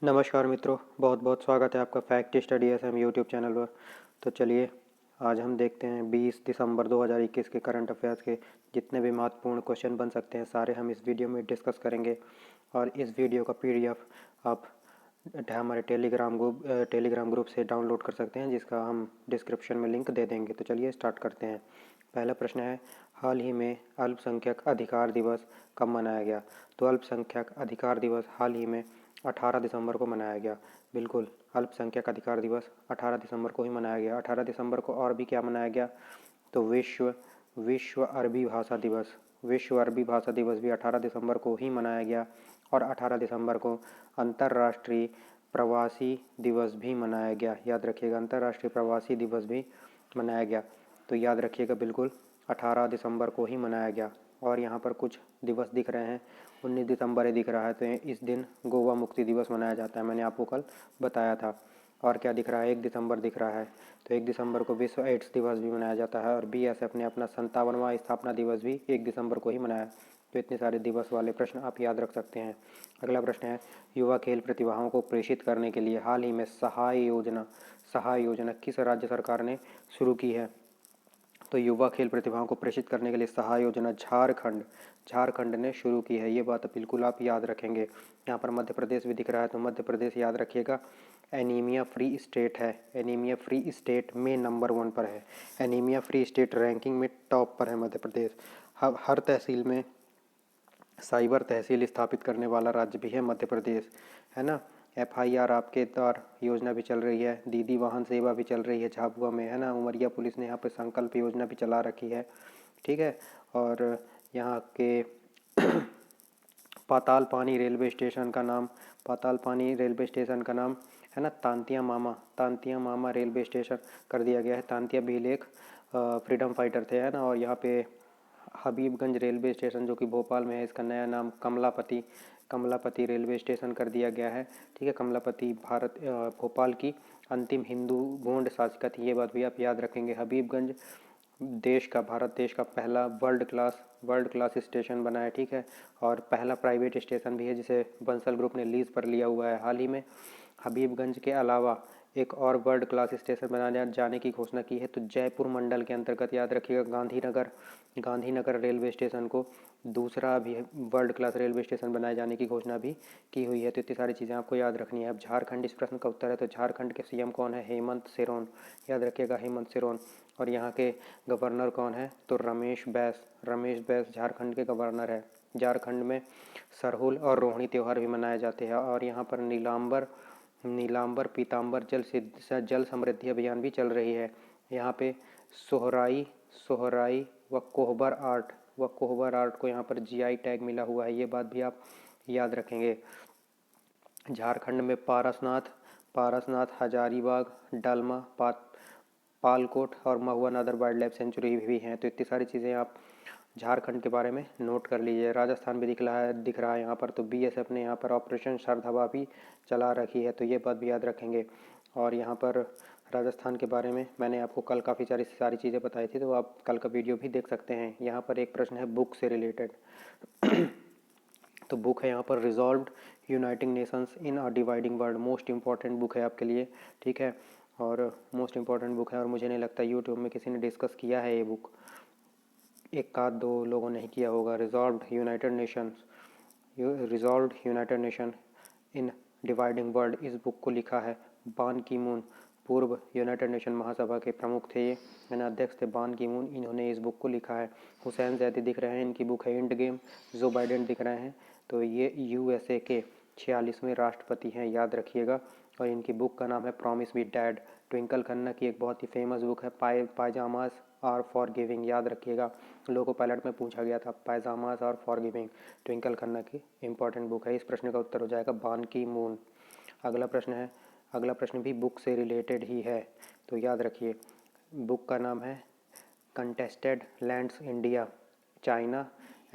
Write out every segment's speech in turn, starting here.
नमस्कार मित्रों, बहुत बहुत स्वागत है आपका fact study SM YouTube channel पर। तो चलिए आज हम देखते हैं 20 दिसंबर 2021 के करंट अफेयर्स के जितने भी महत्वपूर्ण क्वेश्चन बन सकते हैं सारे हम इस वीडियो में डिस्कस करेंगे। और इस वीडियो का पीडीएफ आप हमारे टेलीग्राम ग्रुप से डाउनलोड कर सकते हैं, जिसका हम डिस्क्रिप्शन में लिंक दे देंगे। तो चलिए स्टार्ट करते हैं। पहला प्रश्न है, हाल ही में अल्पसंख्यक अधिकार दिवस कब मनाया गया? तो अल्पसंख्यक अधिकार दिवस हाल ही में 18 दिसंबर को मनाया गया। बिल्कुल, अल्पसंख्यक अधिकार दिवस 18 दिसंबर को ही मनाया गया। 18 दिसंबर को और भी क्या मनाया गया? तो विश्व अरबी भाषा दिवस। विश्व अरबी भाषा दिवस भी 18 दिसंबर को ही मनाया गया। और 18 दिसंबर को अंतर्राष्ट्रीय प्रवासी दिवस भी मनाया गया। याद रखिएगा, अंतर्राष्ट्रीय प्रवासी दिवस भी मनाया गया। तो याद रखिएगा, बिल्कुल 18 दिसंबर को ही मनाया गया। और यहाँ पर कुछ दिवस दिख रहे हैं। 19 दिसंबर ही दिख रहा है, तो इस दिन गोवा मुक्ति दिवस मनाया जाता है, मैंने आपको कल बताया था। और क्या दिख रहा है? 1 दिसंबर दिख रहा है, तो 1 दिसंबर को विश्व एड्स दिवस भी मनाया जाता है। और बीएसएफ ने अपना 57वां स्थापना दिवस भी 1 दिसंबर को ही मनाया। तो इतने सारे दिवस वाले प्रश्न आप याद रख सकते हैं। अगला प्रश्न है, युवा खेल प्रतिभाओं को प्रेषित करने के लिए हाल ही में सहाय योजना किस राज्य सरकार ने शुरू की है? तो युवा खेल प्रतिभाओं को प्रेषित करने के लिए सहाय योजना झारखंड ने शुरू की है। ये बात बिल्कुल आप याद रखेंगे। यहाँ पर मध्य प्रदेश भी दिख रहा है, तो मध्य प्रदेश याद रखिएगा, एनीमिया फ्री स्टेट है। एनीमिया फ्री स्टेट में नंबर 1 पर है। एनीमिया फ्री स्टेट रैंकिंग में टॉप पर है मध्य प्रदेश। हर तहसील में साइबर तहसील स्थापित करने वाला राज्य भी है मध्य प्रदेश, है ना। FIR आपके द्वार योजना भी चल रही है। दीदी वाहन सेवा भी चल रही है झाबुआ में, है ना। उमरिया पुलिस ने यहाँ पे संकल्प योजना भी चला रखी है, ठीक है। और यहाँ के पाताल पानी रेलवे स्टेशन का नाम है ना तांतिया मामा रेलवे स्टेशन कर दिया गया है। तांतिया भील एक फ्रीडम फाइटर थे, है ना। और यहाँ पे हबीबगंज रेलवे स्टेशन जो कि भोपाल में है, इसका नया नाम कमलापति रेलवे स्टेशन कर दिया गया है, ठीक है। कमलापति भोपाल की अंतिम हिंदू गोंड शासिका थी, ये बात भी आप याद रखेंगे। हबीबगंज भारत देश का पहला वर्ल्ड क्लास स्टेशन बना है, ठीक है। और पहला प्राइवेट स्टेशन भी है जिसे बंसल ग्रुप ने लीज पर लिया हुआ है हाल ही में। हबीबगंज के अलावा एक और वर्ल्ड क्लास स्टेशन बनाने जाने की घोषणा की है, तो जयपुर मंडल के अंतर्गत याद रखिएगा गांधीनगर रेलवे स्टेशन को दूसरा भी वर्ल्ड क्लास रेलवे स्टेशन बनाए जाने की घोषणा भी की हुई है। तो इतनी सारी चीज़ें आपको याद रखनी है। अब झारखंड इस प्रश्न का उत्तर है, तो झारखंड के सीएम कौन है? हेमंत सोरेन। याद रखिएगा, हेमंत सोरेन। और यहाँ के गवर्नर कौन है? तो रमेश बैस झारखंड के गवर्नर है। झारखंड में सरहुल और रोहिणी त्यौहार भी मनाए जाते हैं। और यहाँ पर नीलांबर पीतांबर जल समृद्धि अभियान भी चल रही है। यहाँ पे सोहराई व कोहबर आर्ट को यहाँ पर GI टैग मिला हुआ है, ये बात भी आप याद रखेंगे। झारखंड में पारसनाथ हजारीबाग डालमा पालकोट और महुआ नादर वाइल्ड लाइफ सेंचुरी भी हैं। तो इतनी सारी चीज़ें आप झारखंड के बारे में नोट कर लीजिए। राजस्थान भी दिख रहा है यहाँ पर, तो BSF ने यहाँ पर ऑपरेशन सरधवा भी चला रखी है, तो ये बात भी याद रखेंगे। और यहाँ पर राजस्थान के बारे में मैंने आपको कल काफ़ी सारी चीज़ें बताई थी, तो आप कल का वीडियो भी देख सकते हैं। यहाँ पर एक प्रश्न है बुक से रिलेटेड तो बुक है यहाँ पर resolved uniting nations in a dividing world. Most important book है आपके लिए, ठीक है। और मोस्ट इंपॉर्टेंट बुक है, और मुझे नहीं लगता यूट्यूब में किसी ने डिस्कस किया है ये बुक, एक आध दो लोगों ने ही किया होगा। Resolved United nation in dividing world, इस बुक को लिखा है बान की मून। पूर्व यूनाइटेड नेशन महासभा के प्रमुख थे ये, यानी अध्यक्ष थे बान की मून, इन्होंने इस बुक को लिखा है। हुसैन जैदी दिख रहे हैं, इनकी बुक है एंड गेम। जो बाइडेन दिख रहे हैं, तो ये USA के 46वें राष्ट्रपति हैं, याद रखिएगा। और इनकी बुक का नाम है promise me dad. Twinkle Khanna की एक बहुत ही फेमस बुक है पायजामास आर फॉर गिविंग, याद रखिएगा। लोको पायलट में पूछा गया था, pyjamas are forgiving. Twinkle Khanna की इंपॉर्टेंट बुक है। इस प्रश्न का उत्तर हो जाएगा बान की मून। अगला प्रश्न भी बुक से रिलेटेड ही है, तो याद रखिए। बुक का नाम है contested lands India China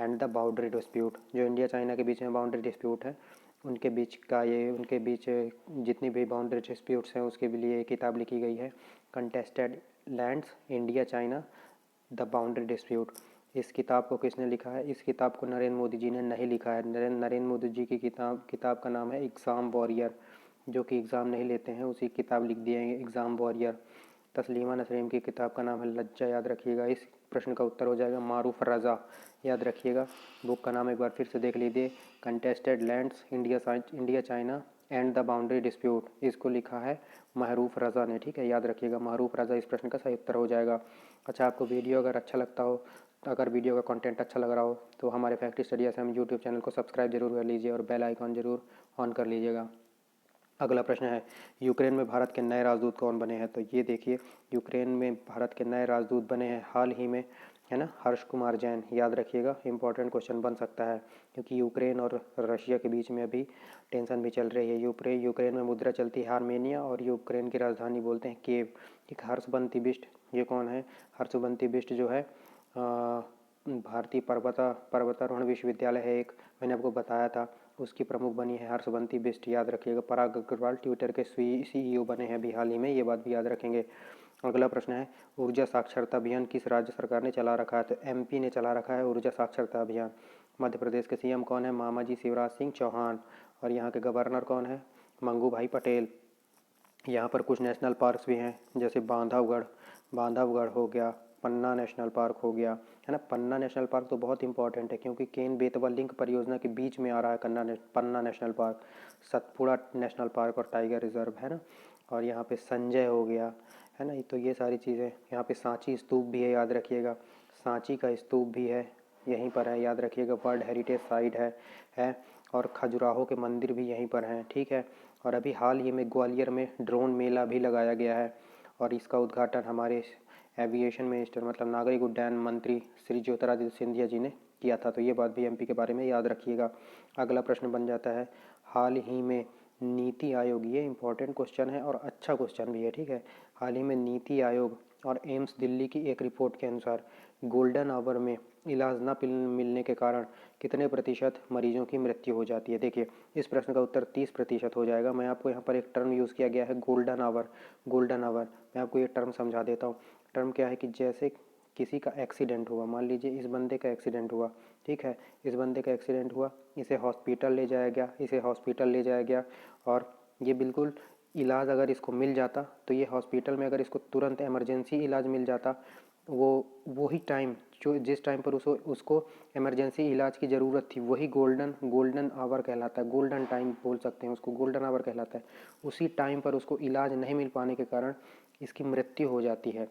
and the boundary dispute. जो इंडिया चाइना के बीच में बाउंड्री डिस्प्यूट है, उनके बीच जितनी भी बाउंड्री डिस्प्यूट्स हैं उसके लिए किताब लिखी गई है, contested lands India China the boundary dispute. इस किताब को किसने लिखा है? इस किताब को नरेंद्र मोदी जी ने नहीं लिखा है। नरेंद्र मोदी जी की किताब का नाम है एग्ज़ाम वॉरियर। जो कि एग्ज़ाम नहीं लेते हैं उसी किताब लिख दिए हैं एग्ज़ाम वॉरियर। तस्लीमा नसरीन की किताब का नाम है लज्जा, याद रखिएगा। इस प्रश्न का उत्तर हो जाएगा मारूफ रज़ा, याद रखिएगा। बुक का नाम एक बार फिर से देख लीजिए, contested lands India China and the boundary dispute. इसको लिखा है महरूफ रज़ा ने, ठीक है, याद रखिएगा। महरूफ रज़ा इस प्रश्न का सही उत्तर हो जाएगा। अच्छा, आपको वीडियो अगर अच्छा लगता हो, अगर वीडियो का कंटेंट अच्छा लग रहा हो तो हमारे फैक्ट स्टडी हम यूट्यूब चैनल को सब्सक्राइब जरूर कर लीजिए और बेल आइकॉन जरूर ऑन कर लीजिएगा। अगला प्रश्न है, यूक्रेन में भारत के नए राजदूत कौन बने हैं? तो ये देखिए, यूक्रेन में भारत के नए राजदूत बने हैं हाल ही में, है ना, हर्ष कुमार जैन, याद रखिएगा। इंपॉर्टेंट क्वेश्चन बन सकता है क्योंकि यूक्रेन और रशिया के बीच में अभी टेंशन भी चल रही है। यूक्रेन में मुद्रा चलती है आर्मेनिया और यूक्रेन की राजधानी बोलते हैं कीव। एक हर्षबंती बिष्ट, ये कौन है? हर्षबंती बिष्ट जो है भारतीय पर्वतारोहण विश्वविद्यालय है एक, मैंने आपको बताया था, उसकी प्रमुख बनी है हर्षबंती बिष्ट, याद रखिएगा। पराग अग्रवाल ट्विटर के CEO बने हैं अभी हाल ही में, ये बात भी याद रखेंगे। अगला प्रश्न है, ऊर्जा साक्षरता अभियान किस राज्य सरकार ने चला रखा है? तो MP ने चला रखा है ऊर्जा साक्षरता अभियान। मध्य प्रदेश के CM कौन है? मामाजी शिवराज सिंह चौहान। और यहाँ के गवर्नर कौन है? मंगू भाई पटेल। यहाँ पर कुछ नेशनल पार्क्स भी हैं, जैसे बांधवगढ़ हो गया, पन्ना नेशनल पार्क हो गया, है ना। पन्ना नेशनल पार्क तो बहुत इंपॉर्टेंट है क्योंकि केन बेतवा लिंक परियोजना के बीच में आ रहा है Panna national park. Satpura national park और टाइगर रिजर्व, है ना। और यहाँ पे संजय हो गया, है ना। तो ये सारी चीज़ें, यहाँ पे सांची स्तूप भी है, याद रखिएगा। सांची का स्तूप भी है, यहीं पर है, याद रखिएगा। वर्ल्ड हेरिटेज साइट है। और खजुराहो के मंदिर भी यहीं पर हैं, ठीक है। और अभी हाल ही में ग्वालियर में ड्रोन मेला भी लगाया गया है और इसका उद्घाटन हमारे एविएशन मिनिस्टर मतलब नागरिक उड्डयन मंत्री श्री ज्योतिरादित्य सिंधिया जी ने किया था। तो ये बात भी MP के बारे में याद रखिएगा। अगला प्रश्न बन जाता है, हाल ही में नीति आयोग, ये इंपॉर्टेंट क्वेश्चन है और अच्छा क्वेश्चन भी है, ठीक है। हाल ही में नीति आयोग और एम्स दिल्ली की एक रिपोर्ट के अनुसार गोल्डन आवर में इलाज न मिलने के कारण कितने प्रतिशत मरीजों की मृत्यु हो जाती है? देखिए, इस प्रश्न का उत्तर 30% हो जाएगा। मैं आपको यहाँ पर एक टर्म यूज़ किया गया है गोल्डन आवर। मैं आपको ये टर्म समझा देता हूँ। टर्म क्या है कि जैसे किसी का एक्सीडेंट हुआ, मान लीजिए इस बंदे का एक्सीडेंट हुआ, ठीक है, इस बंदे का एक्सीडेंट हुआ, इसे हॉस्पिटल ले जाया गया और ये बिल्कुल इलाज अगर इसको मिल जाता तो ये हॉस्पिटल में अगर इसको तुरंत इमरजेंसी इलाज मिल जाता, वही टाइम जो जिस टाइम पर उसको इमरजेंसी इलाज की ज़रूरत थी, वही गोल्डन आवर कहलाता है। गोल्डन टाइम बोल सकते हैं उसको, गोल्डन आवर कहलाता है। उसी टाइम पर उसको इलाज नहीं मिल पाने के कारण इसकी मृत्यु हो जाती है,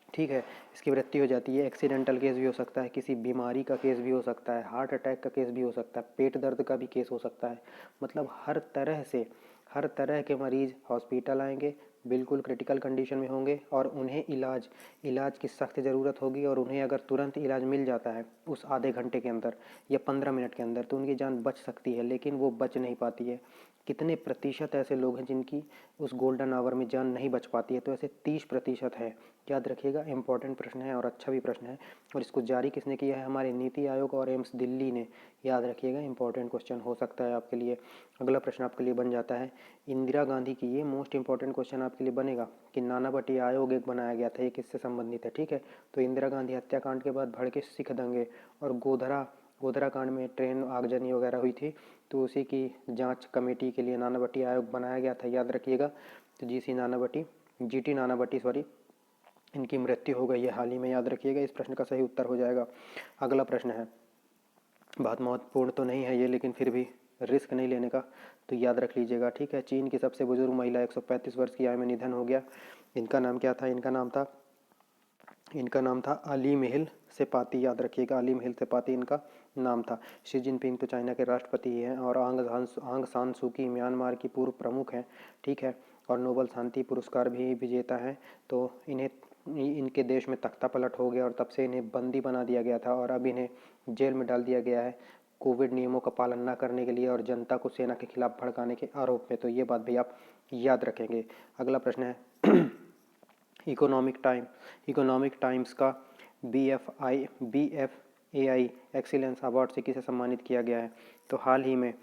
ठीक है। इसकी मृत्यु हो जाती है। एक्सीडेंटल केस भी हो सकता है, किसी बीमारी का केस भी हो सकता है, हार्ट अटैक का केस भी हो सकता है, पेट दर्द का भी केस हो सकता है। मतलब हर तरह के मरीज़ हॉस्पिटल आएंगे, बिल्कुल क्रिटिकल कंडीशन में होंगे और उन्हें इलाज की सख्त ज़रूरत होगी और उन्हें अगर तुरंत इलाज मिल जाता है उस आधे घंटे के अंदर या 15 मिनट के अंदर तो उनकी जान बच सकती है, लेकिन वो बच नहीं पाती है। कितने प्रतिशत ऐसे लोग हैं जिनकी उस गोल्डन आवर में जान नहीं बच पाती है? तो ऐसे 30% है, याद रखिएगा। इंपॉर्टेंट प्रश्न है और अच्छा भी प्रश्न है और इसको जारी किसने किया है? हमारे नीति आयोग और एम्स दिल्ली ने, याद रखिएगा। इंपॉर्टेंट क्वेश्चन हो सकता है आपके लिए। अगला प्रश्न आपके लिए बन जाता है, इंदिरा गांधी की, ये मोस्ट इंपॉर्टेंट क्वेश्चन आपके लिए बनेगा कि नानावटी आयोग एक बनाया गया था, ये किससे संबंधित है, ठीक है। तो इंदिरा गांधी हत्याकांड के बाद भड़के सिख दंगे और गोधरा कांड में ट्रेन आगजनी वगैरह हुई थी, तो उसी की जांच कमेटी के लिए नानावटी आयोग बनाया गया था, याद रखिएगा। तो GT नानावटी सॉरी, इनकी मृत्यु हो गई है हाल ही में, याद रखिएगा। इस प्रश्न का सही उत्तर हो जाएगा। अगला प्रश्न है, बहुत महत्वपूर्ण तो नहीं है ये, लेकिन फिर भी रिस्क नहीं लेने का, तो याद रख लीजिएगा, ठीक है। चीन की सबसे बुजुर्ग महिला 135 वर्ष की आयु में निधन हो गया। इनका नाम क्या था? इनका नाम था अली महल सेपाती, याद रखिएगा। अली महल सेपाती इनका नाम था। शी जिनपिंग तो चाइना के राष्ट्रपति हैं और आंग सान सू की म्यांमार की पूर्व प्रमुख हैं, ठीक है। और नोबल शांति पुरस्कार भी विजेता हैं। तो इनके देश में तख्ता पलट हो गया और तब से इन्हें बंदी बना दिया गया था और अब इन्हें जेल में डाल दिया गया है कोविड नियमों का पालन न करने के लिए और जनता को सेना के खिलाफ भड़काने के आरोप में। तो ये बात भी आप याद रखेंगे। अगला प्रश्न है इकोनॉमिक टाइम्स का BFAI एक्सीलेंस अवार्ड से किसे सम्मानित किया गया है? तो हाल ही में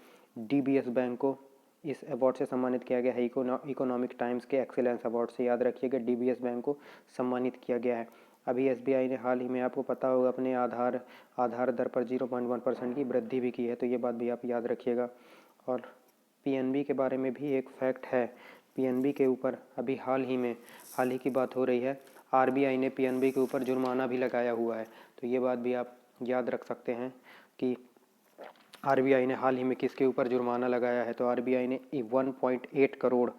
DBS बैंक को इस अवार्ड से सम्मानित किया गया है, इकोनॉमिक टाइम्स के एक्सीलेंस अवार्ड से, याद रखिएगा। DBS बैंक को सम्मानित किया गया है। अभी एसबीआई ने हाल ही में, आपको पता होगा, अपने आधार दर पर 0.1% की वृद्धि भी की है, तो ये बात भी आप याद रखिएगा। और पीएनबी के बारे में भी एक फैक्ट है। पीएनबी के ऊपर अभी हाल ही की बात हो रही है, आरबीआई ने पीएनबी के ऊपर जुर्माना भी लगाया हुआ है, तो ये बात भी आप याद रख सकते हैं कि आरबीआई ने हाल ही में किसके ऊपर जुर्माना लगाया है। तो आरबीआई ने 1.8 करोड़,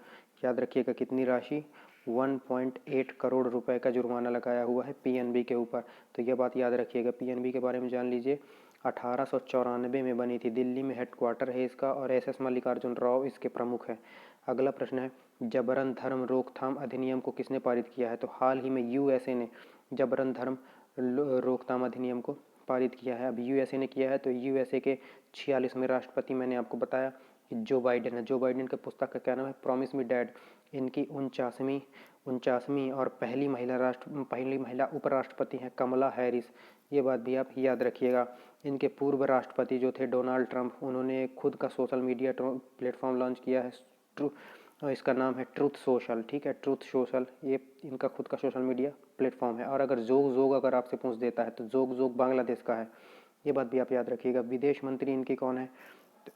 याद रखिएगा कितनी राशि, 1.8 करोड़ रुपए का जुर्माना लगाया हुआ है पीएनबी के ऊपर। तो यह बात याद रखिएगा। पीएनबी के बारे में जान लीजिए, 1894 में बनी थी, दिल्ली में हेडक्वार्टर है इसका, और एसएस मल्लिकार्जुन राव इसके प्रमुख हैं। अगला प्रश्न है, जबरन धर्म रोकथाम अधिनियम को किसने पारित किया है। तो हाल ही में यूएसए ने जबरन धर्म रोकथाम अधिनियम को पारित किया है। अब यूएसए ने किया है, तो यूएसए के 46वें राष्ट्रपति मैंने आपको बताया कि जो बाइडेन है। जो बाइडेन के पुस्तक का क्या नाम है, प्रॉमिस मी डैड। इनकी 49वीं और पहली महिला उपराष्ट्रपति हैं कमला हैरिस। ये बात भी आप याद रखिएगा। इनके पूर्व राष्ट्रपति जो थे डोनाल्ड ट्रंप, उन्होंने खुद का सोशल मीडिया प्लेटफॉर्म लॉन्च किया है, इसका नाम है ट्रूथ सोशल। ठीक है, ट्रूथ सोशल, ये इनका खुद का सोशल मीडिया प्लेटफॉर्म है। और अगर जोग अगर आपसे पूछ देता है, तो जोग बांग्लादेश का है, ये बात भी आप याद रखिएगा। विदेश मंत्री इनकी कौन है, तो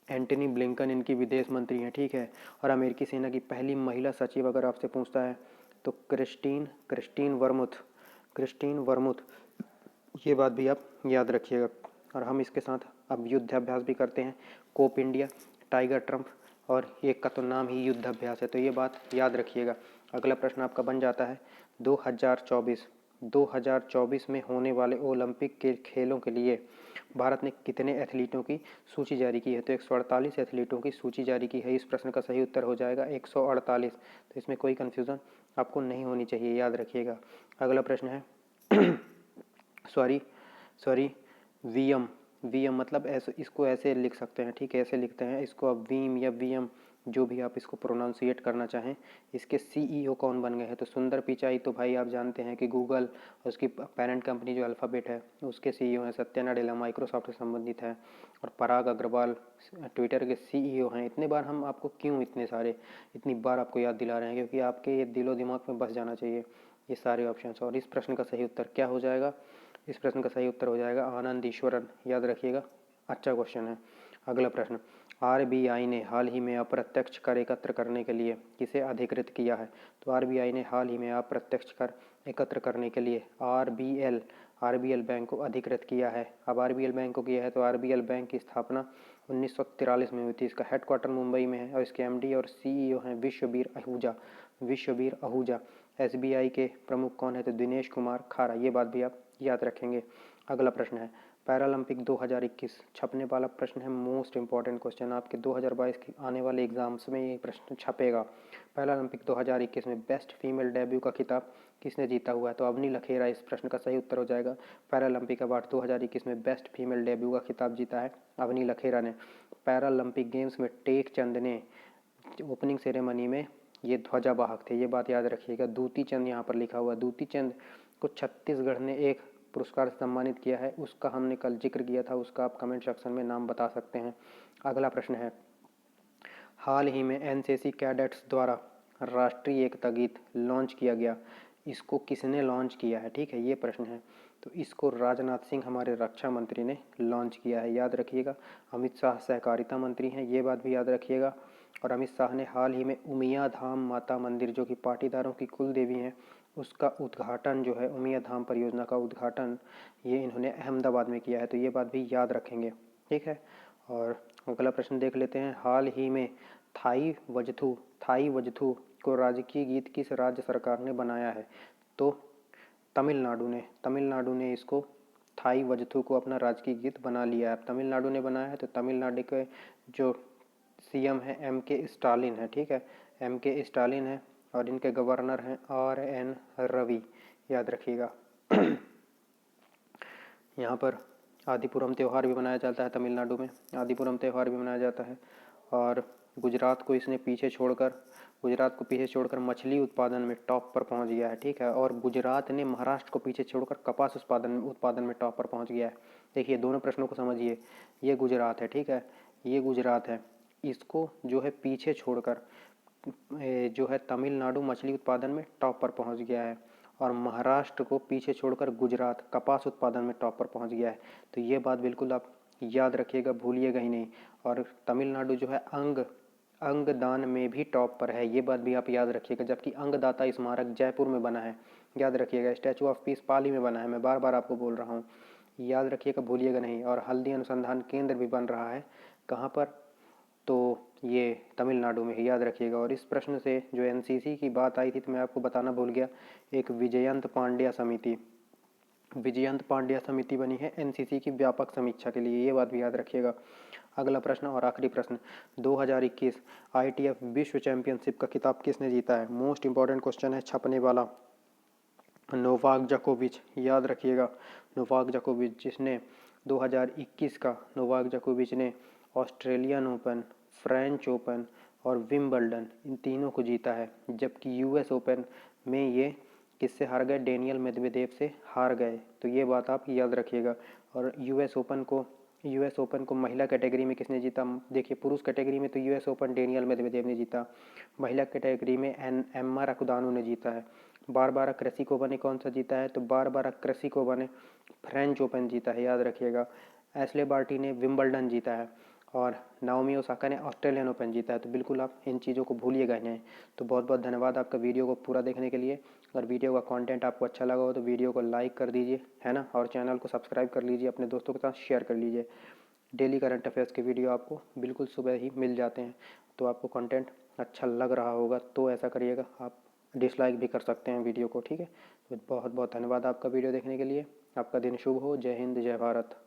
एंटनी ब्लिंकन इनकी विदेश मंत्री हैं। ठीक है, और अमेरिकी सेना की पहली महिला सचिव अगर आपसे पूछता है, तो क्रिस्टीन वर्मुथ, ये बात भी आप याद रखिएगा। और हम इसके साथ अब युद्धाभ्यास भी करते हैं, कोप इंडिया, टाइगर ट्रंप, और एक का तो नाम ही युद्धाभ्यास है, तो ये बात याद रखिएगा। अगला प्रश्न आपका बन जाता है, 2024 में होने वाले ओलंपिक के खेलों के लिए भारत ने कितने एथलीटों की सूची जारी की है। तो 148 एथलीटों की सूची जारी की है। इस प्रश्न का सही उत्तर हो जाएगा 148। तो इसमें कोई कन्फ्यूज़न आपको नहीं होनी चाहिए, याद रखिएगा। अगला प्रश्न है सॉरी वीएम मतलब ऐसे, इसको ऐसे लिख सकते हैं, ठीक है, ऐसे लिखते हैं इसको आप, वीम या वीएम, जो भी आप इसको प्रोनाउंसिएट करना चाहें। इसके सीईओ कौन बन गए हैं, तो सुंदर पिचाई, तो भाई आप जानते हैं कि गूगल, उसकी पेरेंट कंपनी जो अल्फ़ाबेट है, उसके सीईओ हैं। सत्या नाडेला माइक्रोसॉफ्ट से संबंधित है, और पराग अग्रवाल ट्विटर के सीईओ हैं। इतने बार हम आपको क्यों इतनी बार आपको याद दिला रहे हैं, क्योंकि आपके ये दिलो दिमाग में बस जाना चाहिए ये सारे ऑप्शंस। और इस प्रश्न का सही उत्तर क्या हो जाएगा, इस प्रश्न का सही उत्तर हो जाएगा आनंद ईश्वरन, याद रखिएगा, अच्छा क्वेश्चन है। अगला प्रश्न, आरबीआई ने हाल ही में अप्रत्यक्ष कर एकत्र करने के लिए किसे अधिकृत किया है। तो आरबीआई ने हाल ही में अप्रत्यक्ष कर एकत्र करने के लिए आरबीएल बैंक को अधिकृत किया है। अब आरबीएल बैंक को किया है, तो आरबीएल बैंक की स्थापना 1943 में हुई थी। इसका हेडक्वार्टर मुंबई में है, और इसके एमडी और सीईओ हैं विश्वबीर आहूजा। एसबीआई के प्रमुख कौन है, तो दिनेश कुमार खारा। ये बात भी आप याद रखेंगे। अगला प्रश्न है, पैरालंपिक 2021 छपने वाला प्रश्न है, मोस्ट इंपॉर्टेंट क्वेश्चन, आपके 2022 के आने वाले एग्जाम्स में ये प्रश्न छपेगा। पैरालंपिक 2021 में बेस्ट फीमेल डेब्यू का खिताब किसने जीता हुआ है, तो अवनी लखेरा इस प्रश्न का सही उत्तर हो जाएगा। पैरालंपिक अवार्ड 2021 में बेस्ट फीमेल डेब्यू का खिताब जीता है अवनी लखेरा ने। पैरालंपिक गेम्स में टेक चंद ने ओपनिंग सेरेमनी में ये ध्वजावाहक थे, ये बात याद रखिएगा। दूती चंद यहाँ पर लिखा हुआ है, दूती चंद को छत्तीसगढ़ ने एक पुरस्कार से सम्मानित किया है, उसका हमने कल जिक्र किया था, उसका आप कमेंट सेक्शन में नाम बता सकते हैं। अगला प्रश्न है, हाल ही में एनसीसी कैडेट्स द्वारा राष्ट्रीय एकता गीत लॉन्च किया गया, इसको किसने लॉन्च किया है, ठीक है, ये प्रश्न है। तो इसको राजनाथ सिंह हमारे रक्षा मंत्री ने लॉन्च किया है, याद रखिएगा। अमित शाह सहकारिता मंत्री हैं, ये बात भी याद रखिएगा। और अमित शाह ने हाल ही में उमिया धाम माता मंदिर, जो कि पाटीदारों की कुल देवी हैं, उसका उद्घाटन जो है, उमिया धाम परियोजना का उद्घाटन, ये इन्होंने अहमदाबाद में किया है, तो ये बात भी याद रखेंगे, ठीक है। और अगला प्रश्न देख लेते हैं, हाल ही में थाई वजथू को राजकीय गीत किस राज्य सरकार ने बनाया है। तो तमिलनाडु ने इसको, थाई वजथू को अपना राजकीय गीत बना लिया है। अब तमिलनाडु ने बनाया है, तो तमिलनाडु के जो सीएम है एमके स्टालिन है, ठीक है, एमके स्टालिन है, और इनके गवर्नर हैं आरएन रवि, याद रखिएगा। यहाँ पर आदिपुरम त्यौहार भी मनाया जाता है, तमिलनाडु में आदिपुरम त्यौहार भी मनाया जाता है। और गुजरात को पीछे छोड़कर मछली उत्पादन में टॉप पर पहुँच गया है, ठीक है। और गुजरात ने महाराष्ट्र को पीछे छोड़कर कपास उत्पादन में टॉप पर पहुँच गया है। देखिए दोनों प्रश्नों को समझिए, ये गुजरात है, ठीक है, ये गुजरात है, इसको जो है पीछे छोड़कर जो है तमिलनाडु मछली उत्पादन में टॉप पर पहुंच गया है। और महाराष्ट्र को पीछे छोड़कर गुजरात कपास उत्पादन में टॉप पर पहुंच गया है। तो ये बात बिल्कुल आप याद रखिएगा, भूलिएगा ही नहीं। और तमिलनाडु जो है अंगदान में भी टॉप पर है, ये बात भी आप याद रखिएगा। जबकि अंगदाता स्मारक जयपुर में बना है, याद रखिएगा। स्टैचू ऑफ पीस पाली में बना है, मैं बार बार आपको बोल रहा हूँ, याद रखिएगा, भूलिएगा नहीं। और हल्दी अनुसंधान केंद्र भी बन रहा है, कहाँ पर? तो ये तमिलनाडु में ही, याद रखिएगा। और इस प्रश्न से जो एनसीसी की बात आई थी तो मैं आपको बताना भूल गया, एक विजयंत पांड्या समिति बनी है एनसीसी की व्यापक समीक्षा के लिए, ये बात भी याद रखिएगा। अगला प्रश्न और आखिरी प्रश्न, 2021 आईटीएफ विश्व चैंपियनशिप का खिताब किसने जीता है? मोस्ट इंपॉर्टेंट क्वेश्चन है, छपने वाला। नोवाक जोकोविच, याद रखिएगा, नोवाक जोकोविच, जिसने 2021 का नोवाक जोकोविच ने ऑस्ट्रेलियन ओपन, फ्रेंच ओपन और विंबलडन, इन तीनों को जीता है। जबकि यूएस ओपन में ये किससे हार गए? डेनियल मेदवेदेव से हार गए। तो ये बात आप याद रखिएगा। और यूएस ओपन को महिला कैटेगरी में किसने जीता? देखिए, पुरुष कैटेगरी में तो यूएस ओपन डेनियल मेदवेदेव ने जीता, महिला कैटेगरी में एम्मा रकुदानू ने जीता है। बारबारा क्रेसिकोवा ने कौन सा जीता है? तो बारबारा क्रेसिकोवा ने फ्रेंच ओपन जीता है, याद रखिएगा। एशले बार्टी ने विंबलडन जीता है और नाओमी ओसाका ने ऑस्ट्रेलियन ओपन जीता है। तो बिल्कुल आप इन चीज़ों को भूलिएगा नहीं। तो बहुत बहुत धन्यवाद आपका वीडियो को पूरा देखने के लिए। अगर वीडियो का कंटेंट आपको अच्छा लगा हो तो वीडियो को लाइक कर दीजिए, है ना, और चैनल को सब्सक्राइब कर लीजिए, अपने दोस्तों के साथ शेयर कर लीजिए। डेली करंट अफेयर्स के वीडियो आपको बिल्कुल सुबह ही मिल जाते हैं। तो आपको कंटेंट अच्छा लग रहा होगा तो ऐसा करिएगा, आप डिसलाइक भी कर सकते हैं वीडियो को, ठीक है। तो बहुत बहुत धन्यवाद आपका वीडियो देखने के लिए। आपका दिन शुभ हो। जय हिंद, जय भारत।